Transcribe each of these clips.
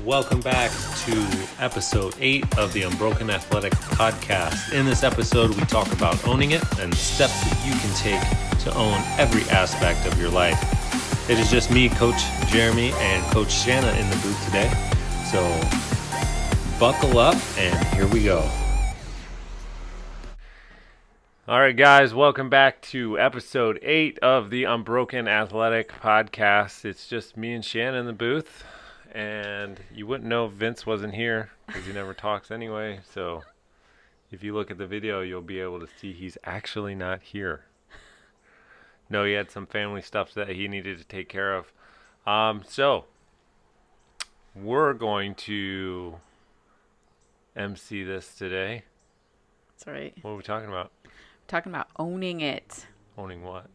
welcome back to episode 8 of the Unbroken Athletic podcast. In this episode, we talk about owning it and steps that you can take to own every aspect of your life. It is just me, Coach Jeremy, and Coach Shanna in the booth today. So buckle up and here we go. All right, guys, welcome back to episode 8 of the Unbroken Athletic podcast. It's just me and Shanna in the booth, and you wouldn't know if Vince wasn't here because he never talks anyway. So if you look at the video, you'll be able to see he's actually not here. No, he had some family stuff that he needed to take care of. So we're going to MC this today. That's right. What are we talking about? Talking about owning it. Owning what?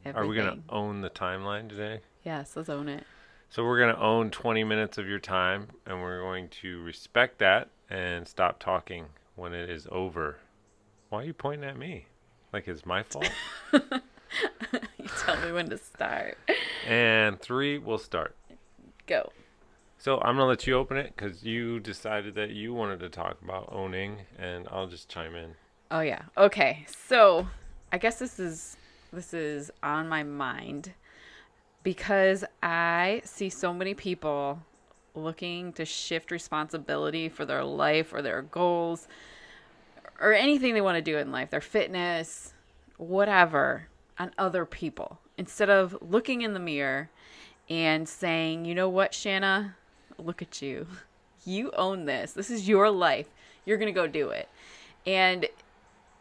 Everything. Are we going to own the timeline today? Yes, let's own it. So we're going to own 20 minutes of your time, and we're going to respect that and stop talking when it is over. Why are you pointing at me? Like it's my fault? You tell me when to start. And 3, we'll start. Go. So I'm going to let you open it because you decided that you wanted to talk about owning, and I'll just chime in. Oh yeah. Okay. So I guess this is on my mind because I see so many people looking to shift responsibility for their life or their goals or anything they want to do in life, their fitness, whatever, on other people instead of looking in the mirror and saying, you know what, Shanna, look at you. You own this. This is your life. You're going to go do it. And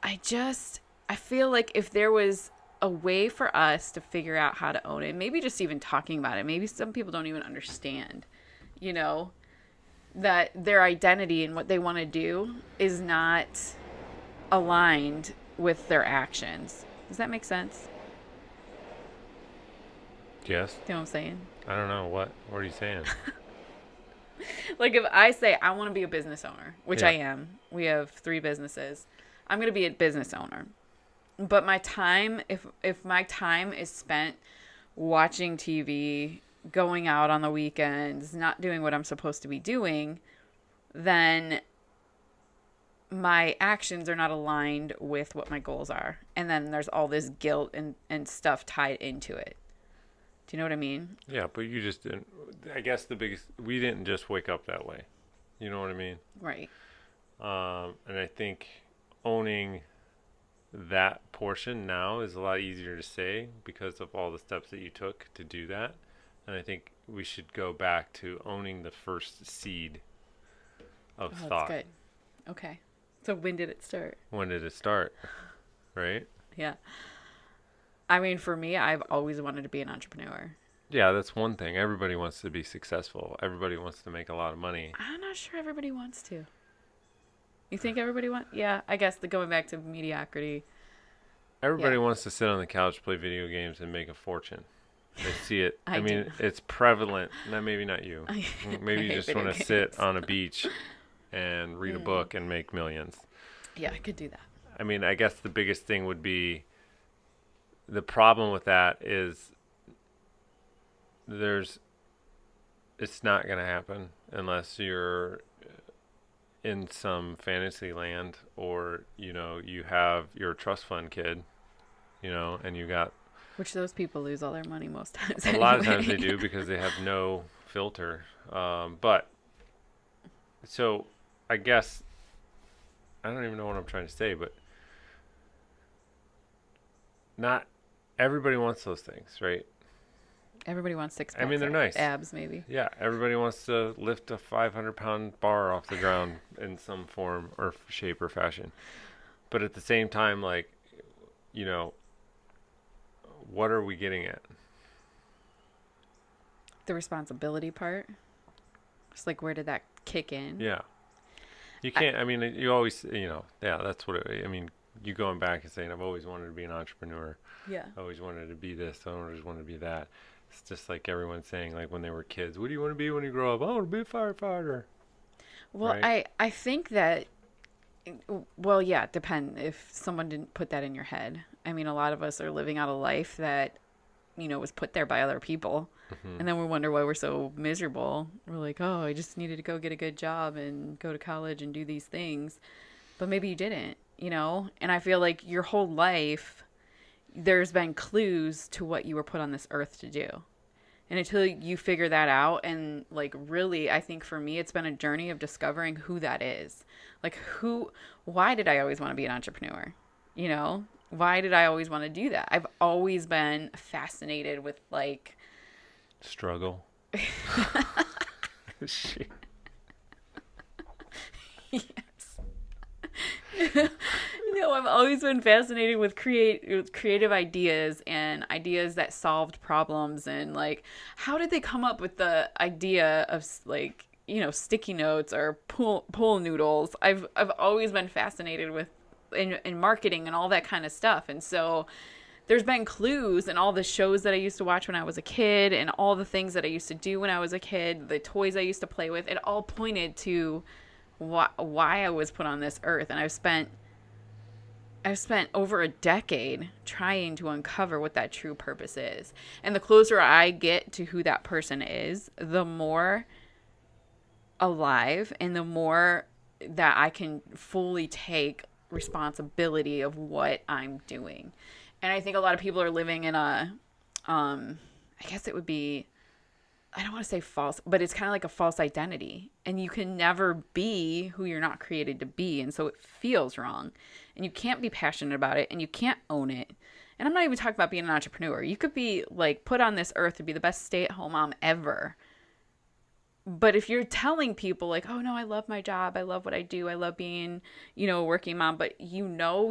I feel like if there was a way for us to figure out how to own it, maybe just even talking about it, maybe some people don't even understand, that their identity and what they want to do is not aligned with their actions. Does that make sense? Yes. You know what I'm saying? I don't know. What are you saying? Like if I say I want to be a business owner, which Yeah. I am, we have 3 businesses. I'm going to be a business owner. But my time, if my time is spent watching TV, going out on the weekends, not doing what I'm supposed to be doing, then my actions are not aligned with what my goals are. And then there's all this guilt and stuff tied into it. Do you know what I mean? Yeah, but you just didn't. I guess we didn't just wake up that way. You know what I mean? Right. And I think owning that portion now is a lot easier to say because of all the steps that you took to do that. And I think we should go back to owning the first seed of thought. That's good. Okay. So when did it start? When did it start? Right? Yeah. I mean, for me, I've always wanted to be an entrepreneur. Yeah, that's one thing. Everybody wants to be successful. Everybody wants to make a lot of money. I'm not sure everybody wants to. You think everybody wants? Yeah, I guess going back to mediocrity. Everybody Yeah. wants to sit on the couch, play video games, and make a fortune. They see it. I mean, do. it's prevalent. No, maybe not you. Maybe you hate just video want to games. sit on a beach and read a book and make millions. Yeah, I could do that. I mean, I guess the biggest thing would be the problem with that is it's not going to happen unless you're in some fantasy land or, you're a trust fund kid, and you got Which those people lose all their money most times. a lot of times anyway. they do because they have no filter. But so I guess I don't even know what I'm trying to say, but not everybody wants those things, right? Everybody wants 6 packs. I mean, they're nice. Abs, maybe. Yeah, everybody wants to lift a 500-pound bar off the ground in some form or shape or fashion. But at the same time, like, what are we getting at? The responsibility part. Just like, where did that kick in? Yeah. You can't, I mean, you always, yeah, that's what you going back and saying, I've always wanted to be an entrepreneur. Yeah. I always wanted to be this. I always wanted to be that. It's just like everyone saying, like, when they were kids, what do you want to be when you grow up? I want to be a firefighter. Well, right? I think that, well, yeah, depend if someone didn't put that in your head. I mean, a lot of us are living out a life that was put there by other people. Hmm. And then we wonder why we're so miserable. We're like, oh, I just needed to go get a good job and go to college and do these things. But maybe you didn't, And I feel like your whole life, there's been clues to what you were put on this earth to do. And until you figure that out, and like really, I think for me, it's been a journey of discovering who that is. Like, why did I always want to be an entrepreneur? Why did I always want to do that? I've always been fascinated with like, Struggle. Shit. yes. I've always been fascinated with creative ideas and ideas that solved problems, and like, how did they come up with the idea of like, sticky notes or pool noodles? I've always been fascinated with in marketing and all that kind of stuff, and so there's been clues in all the shows that I used to watch when I was a kid, and all the things that I used to do when I was a kid, the toys I used to play with. It all pointed to why I was put on this earth, and I've spent over a decade trying to uncover what that true purpose is. And the closer I get to who that person is, the more alive and the more that I can fully take responsibility of what I'm doing. And I think a lot of people are living in I guess it would be, I don't want to say false, but it's kind of like a false identity. And you can never be who you're not created to be. And so it feels wrong. And you can't be passionate about it, and you can't own it. And I'm not even talking about being an entrepreneur. You could be like put on this earth to be the best stay-at-home mom ever. But if you're telling people like, oh no, I love my job, I love what I do, I love being, a working mom, but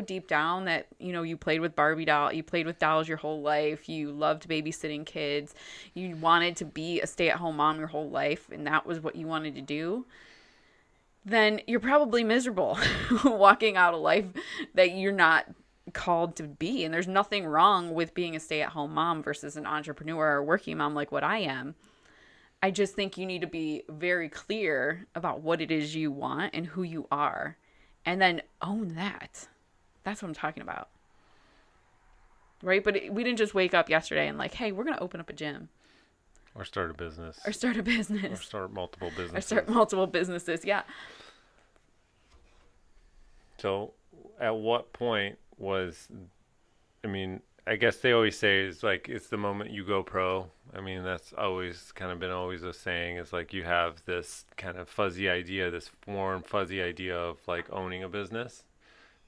deep down that, you played with you played with dolls your whole life, you loved babysitting kids, you wanted to be a stay-at-home mom your whole life, and that was what you wanted to do, then you're probably miserable walking out a life that you're not called to be. And there's nothing wrong with being a stay-at-home mom versus an entrepreneur or working mom like what I am. I just think you need to be very clear about what it is you want and who you are, and then own that. That's what I'm talking about. Right? But we didn't just wake up yesterday and like, hey, we're going to open up a gym. Or start a business. Or start a business. Or start multiple businesses. Or start multiple businesses, yeah. So at what point I guess they always say it's like it's the moment you go pro. I mean, that's always kind of been always a saying. It's like you have this kind of fuzzy idea, this warm, fuzzy idea of like owning a business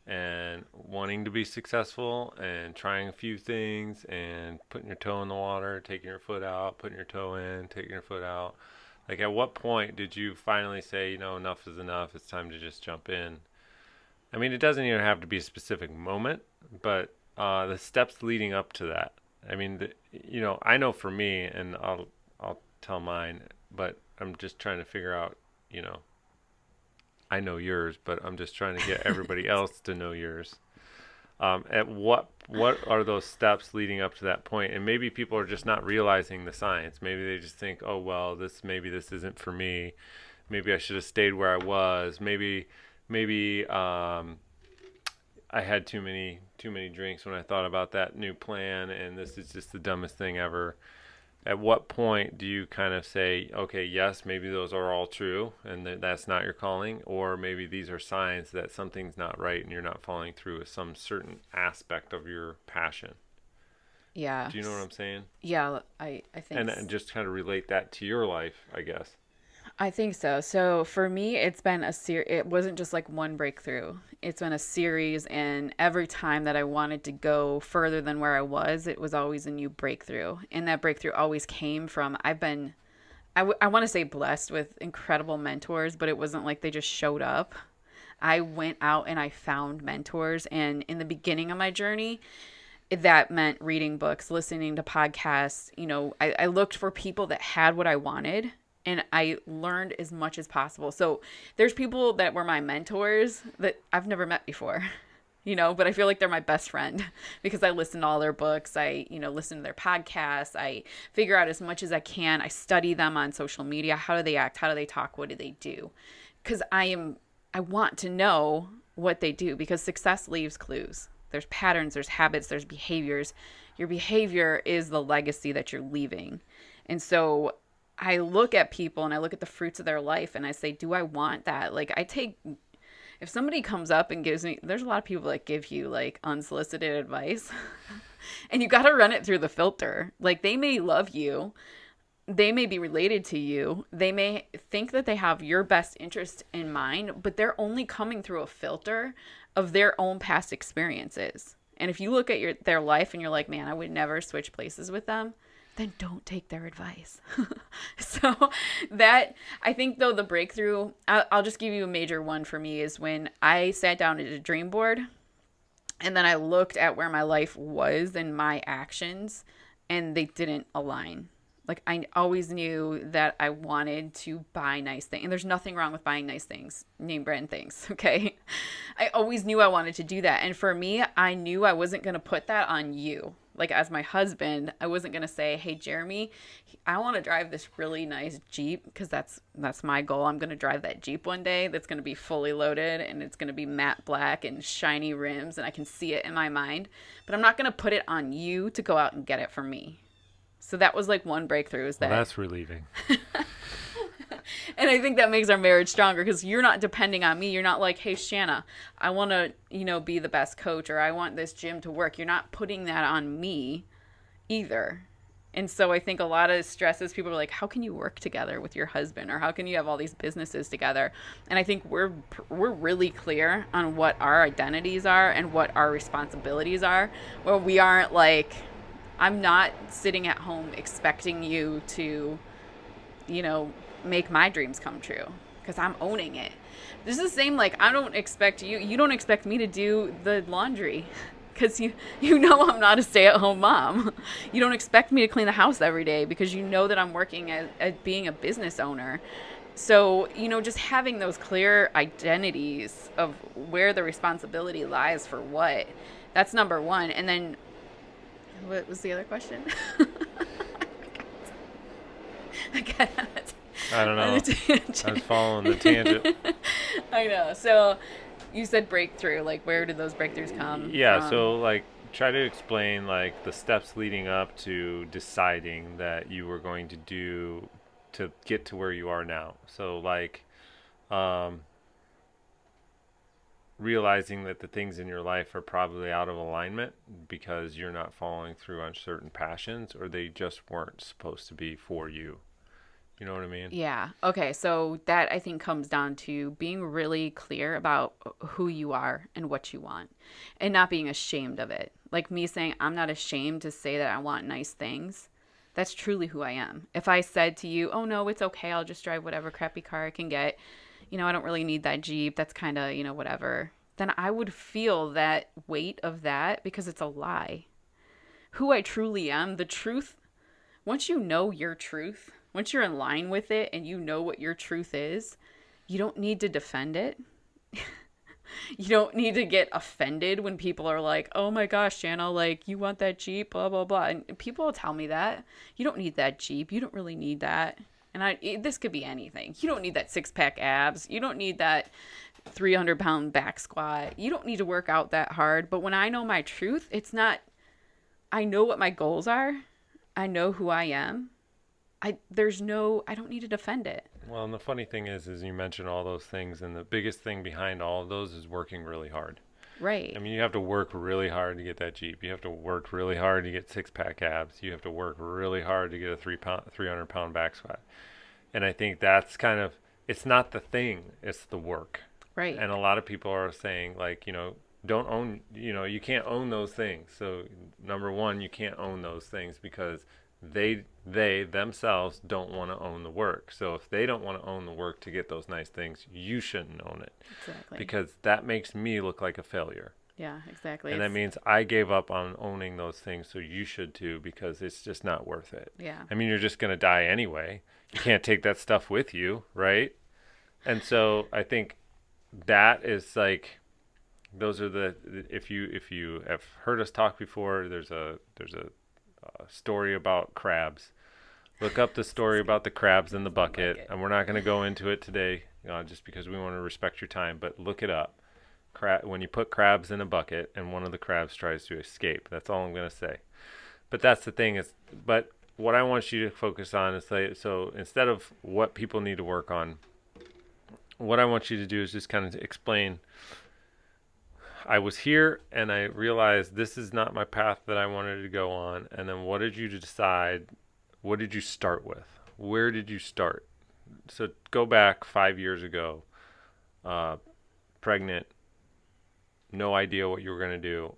and wanting to be successful and trying a few things and putting your toe in the water, taking your foot out, putting your toe in, taking your foot out. Like, at what point did you finally say, enough is enough, it's time to just jump in? I mean, it doesn't even have to be a specific moment, but the steps leading up to that. I mean, I know for me, and I'll tell mine, but I'm just trying to figure out, I know yours, but I'm just trying to get everybody else to know yours. At what are those steps leading up to that point? And maybe people are just not realizing the science. Maybe they just think, oh well, this isn't for me. Maybe I should have stayed where I was. Maybe I had too many drinks when I thought about that new plan, and this is just the dumbest thing ever. At what point do you kind of say, okay, yes, maybe those are all true, and that's not your calling, or maybe these are signs that something's not right and you're not following through with some certain aspect of your passion? Yeah. Do you know what I'm saying? Yeah, I think. And just kind of relate that to your life, I guess. I think so. So for me, it's been it wasn't just like one breakthrough. It's been a series, and every time that I wanted to go further than where I was, it was always a new breakthrough. And that breakthrough always came from, I want to say blessed with incredible mentors, but it wasn't like they just showed up. I went out and I found mentors. And in the beginning of my journey, that meant reading books, listening to podcasts. I looked for people that had what I wanted, and I learned as much as possible. So there's people that were my mentors that I've never met before, but I feel like they're my best friend because I listen to all their books. I, listen to their podcasts. I figure out as much as I can. I study them on social media. How do they act? How do they talk? What do they do? Because I want to know what they do, because success leaves clues. there's patterns, there's habits, there's behaviors. Your behavior is the legacy that you're leaving. And so I look at people and I look at the fruits of their life and I say, do I want that? Like if somebody comes up and gives me, there's a lot of people that give you like unsolicited advice and you got to run it through the filter. Like they may love you. They may be related to you. They may think that they have your best interest in mind, but they're only coming through a filter of their own past experiences. And if you look at their life and you're like, man, I would never switch places with them, then don't take their advice. So that, I think though, the breakthrough, I'll just give you a major one for me, is when I sat down at a dream board and then I looked at where my life was and my actions and they didn't align. Like I always knew that I wanted to buy nice things. And there's nothing wrong with buying nice things, name brand things, okay? I always knew I wanted to do that. And for me, I knew I wasn't going to put that on you. Like as my husband, I wasn't going to say, hey, Jeremy, I want to drive this really nice Jeep because that's my goal. I'm going to drive that Jeep one day that's going to be fully loaded and it's going to be matte black and shiny rims and I can see it in my mind. But I'm not going to put it on you to go out and get it for me. So that was like one breakthrough, is that. Well, that's relieving. And I think that makes our marriage stronger because you're not depending on me. You're not like, hey, Shanna, I want to, be the best coach, or I want this gym to work. You're not putting that on me either. And so I think a lot of stress is people are like, how can you work together with your husband? Or how can you have all these businesses together? And I think we're really clear on what our identities are and what our responsibilities are, where we aren't like, I'm not sitting at home expecting you to, make my dreams come true because I'm owning it. This is the same, like, I don't expect you don't expect me to do the laundry because you know I'm not a stay-at-home mom. You don't expect me to clean the house every day because you know that I'm working at being a business owner. So, just having those clear identities of where the responsibility lies for what, that's number one. And then what was the other question? I don't know. I was following the tangent. I know. So you said breakthrough. Like, where did those breakthroughs come from? So like try to explain like the steps leading up to deciding that you were going to do to get to where you are now. So like realizing that the things in your life are probably out of alignment because you're not following through on certain passions, or they just weren't supposed to be for you. You know what I mean? Yeah. Okay. So that, I think, comes down to being really clear about who you are and what you want and not being ashamed of it. Like me saying, I'm not ashamed to say that I want nice things. That's truly who I am. If I said to you, oh no, it's okay, I'll just drive whatever crappy car I can get, I don't really need that Jeep, that's kind of, whatever, then I would feel that weight of that because it's a lie. Who I truly am, the truth, once you know your truth, once you're in line with it and you know what your truth is, you don't need to defend it. You don't need to get offended when people are like, oh my gosh, Shanna, like, you want that Jeep, blah, blah, blah. And people will tell me that. You don't need that Jeep. You don't really need that. And this could be anything. You don't need that 6-pack abs. You don't need that 300-pound back squat. You don't need to work out that hard. But when I know my truth, it's not, I know what my goals are. I know who I am. I don't need to defend it. Well, and the funny thing is you mentioned all those things, and the biggest thing behind all of those is working really hard. Right. I mean, you have to work really hard to get that Jeep. You have to work really hard to get 6-pack abs. You have to work really hard to get a 300-pound back squat. And I think that's kind of, it's not the thing, it's the work. Right. And a lot of people are saying, like, don't own, you can't own those things. So number one, you can't own those things because they themselves don't want to own the work. So if they don't want to own the work to get those nice things, you shouldn't own it. Exactly. Because that makes me look like a failure. Yeah, exactly. And that means I gave up on owning those things, so you should too, because it's just not worth it. Yeah. I mean, you're just going to die anyway. You can't take that stuff with you, right? And so I think that is like, those are the, if you have heard us talk before, there's a story about crabs. Look up the story about the crabs in the bucket, and we're not going to go into it today, just because we want to respect your time, but look it up. when you put crabs in a bucket and one of the crabs tries to escape. That's all I'm going to say. But that's the thing but what I want you to focus on is so instead of what people need to work on, what I want you to do is just kind of explain, I was here and I realized this is not my path that I wanted to go on. And then what did you decide? What did you start with? Where did you start? So go back 5 years ago, pregnant, no idea what you were going to do.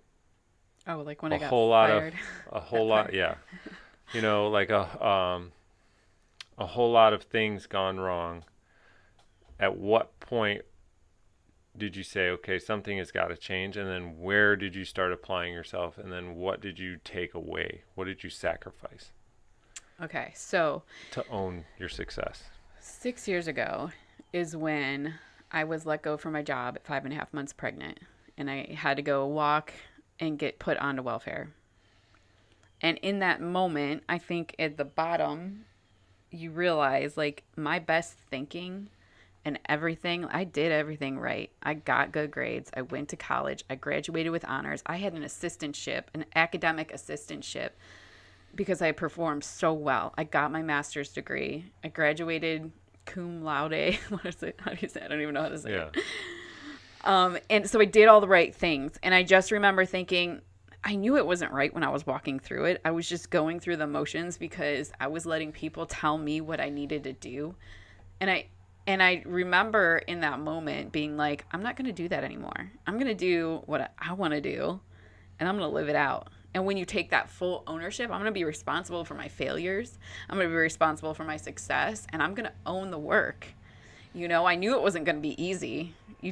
Oh, like when I got fired. A whole That lot, part. yeah. Like a whole lot of things gone wrong. At what point did you say, okay, something has got to change? And then where did you start applying yourself? And then what did you take away? What did you sacrifice Okay, so to own your success? 6 years ago is when I was let go from my job at 5.5 months pregnant, and I had to go walk and get put onto welfare. And in that moment, I think at the bottom, you realize like my best thinking and everything, I did everything right. I got good grades. I went to college. I graduated with honors. I had an assistantship, an academic assistantship, because I performed so well. I got my master's degree. I graduated cum laude. What is it? How do you say it? I don't even know how to say Yeah. it. And so I did all the right things. And I just remember thinking, I knew it wasn't right when I was walking through it. I was just going through the motions because I was letting people tell me what I needed to do. And I remember in that moment being like, I'm not going to do that anymore. I'm going to do what I want to do, and I'm going to live it out. And when you take that full ownership, I'm going to be responsible for my failures. I'm going to be responsible for my success, and I'm going to own the work. I knew it wasn't going to be easy. We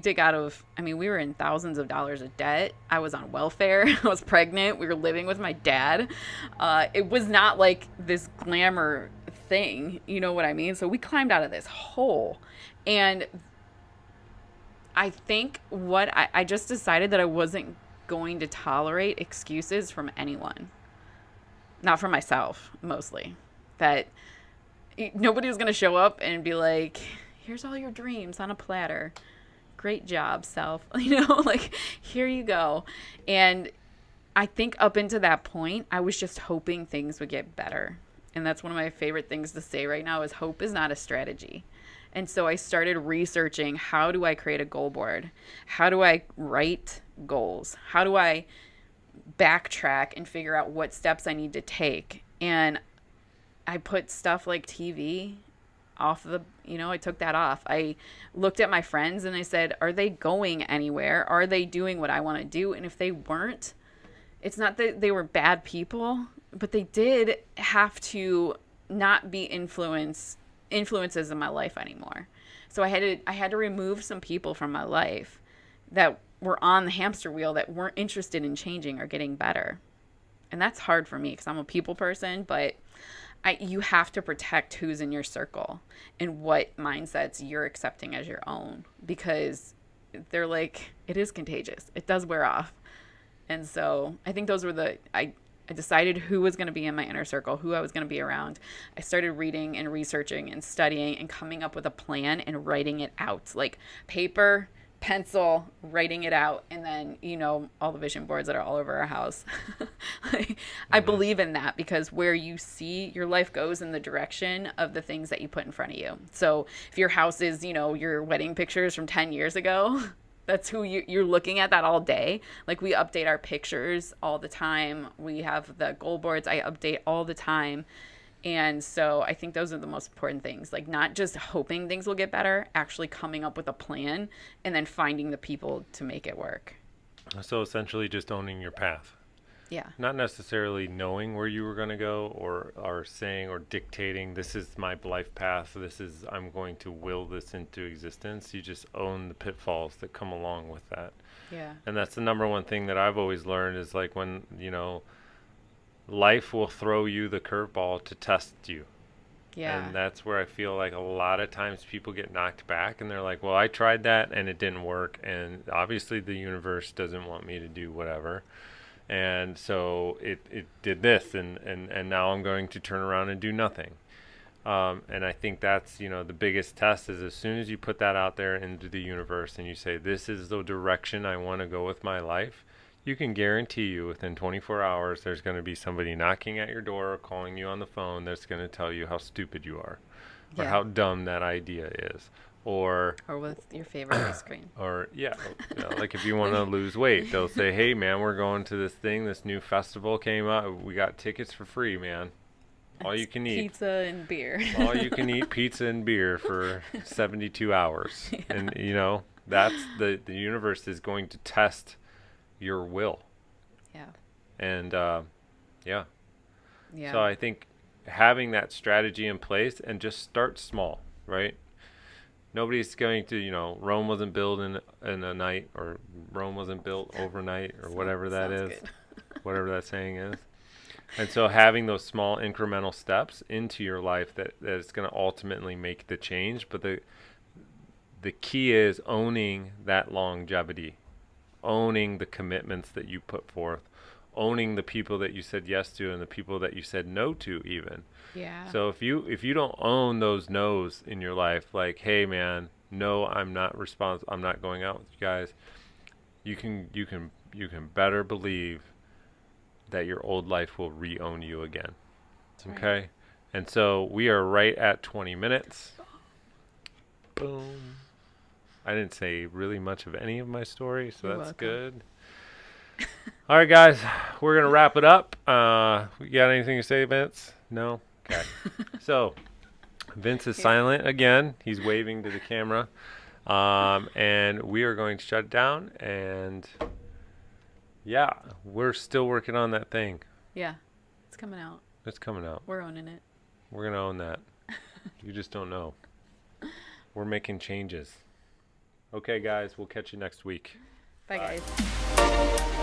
were in thousands of dollars of debt. I was on welfare. I was pregnant. We were living with my dad. It was not like this glamour thing. You know what I mean? So we climbed out of this hole. And I think I just decided that I wasn't going to tolerate excuses from anyone. Not from myself, mostly. That nobody was going to show up and be like, here's all your dreams on a platter. Great job, self. Like, here you go. And I think up into that point, I was just hoping things would get better. And that's one of my favorite things to say right now is hope is not a strategy. And so I started researching, how do I create a goal board? How do I write goals? How do I backtrack and figure out what steps I need to take? And I put stuff like TV I took that off. I looked at my friends and I said, are they going anywhere? Are they doing what I want to do? And if they weren't, it's not that they were bad people, but they did have to not be influences in my life anymore. So I had to remove some people from my life that were on the hamster wheel that weren't interested in changing or getting better. And that's hard for me because I'm a people person, but you have to protect who's in your circle and what mindsets you're accepting as your own, because they're like, it is contagious. It does wear off. And so I think those were I decided who was going to be in my inner circle, who I was going to be around. I started reading and researching and studying and coming up with a plan and writing it out, like paper, pencil, writing it out. And then, all the vision boards that are all over our house. I believe in that, because where you see your life goes in the direction of the things that you put in front of you. So if your house is, your wedding pictures from 10 years ago, that's who you're looking at that all day. Like, we update our pictures all the time. We have the goal boards I update all the time. And so I think those are the most important things, like not just hoping things will get better, actually coming up with a plan and then finding the people to make it work. So essentially just owning your path. Yeah. Not necessarily knowing where you were going to go or saying or dictating, this is my life path, I'm going to will this into existence. You just own the pitfalls that come along with that. Yeah. And that's the number one thing that I've always learned is like when, life will throw you the curveball to test you. Yeah. And that's where I feel like a lot of times people get knocked back and they're like, well, I tried that and it didn't work. And obviously the universe doesn't want me to do whatever. And so it did this and now I'm going to turn around and do nothing. And I think that's, the biggest test is as soon as you put that out there into the universe and you say, this is the direction I want to go with my life, you can guarantee you within 24 hours there's going to be somebody knocking at your door or calling you on the phone that's going to tell you how stupid you are or how dumb that idea is. Or what's your favorite ice cream? Or like if you want to lose weight, they'll say, hey man, we're going to this thing, this new festival came out, we got tickets for free, man. All you can eat pizza and beer. all you can eat pizza and beer for 72 hours. Yeah. And that's the universe is going to test your will. Yeah. And yeah. So I think having that strategy in place and just start small, right? Nobody's going to, Rome wasn't built in a night, or Rome wasn't built overnight, or whatever that is, whatever that saying is. And so having those small incremental steps into your life that is going to ultimately make the change. But the key is owning that longevity, owning the commitments that you put forth, owning the people that you said yes to and the people that you said no to even. Yeah. So if you don't own those no's in your life, like, hey man, no, I'm not responsible, I'm not going out with you guys, you can better believe that your old life will re-own you again. That's okay? Right. And so we are right at 20 minutes. Boom. I didn't say really much of any of my story, so You're that's welcome. Good. All right, guys, we're going to wrap it up. You got anything to say, Vince? No? Okay. So Vince is silent again. He's waving to the camera. And we are going to shut it down. And yeah, we're still working on that thing. Yeah, it's coming out. It's coming out. We're owning it. We're going to own that. You just don't know. We're making changes. Okay, guys, we'll catch you next week. Bye. Guys.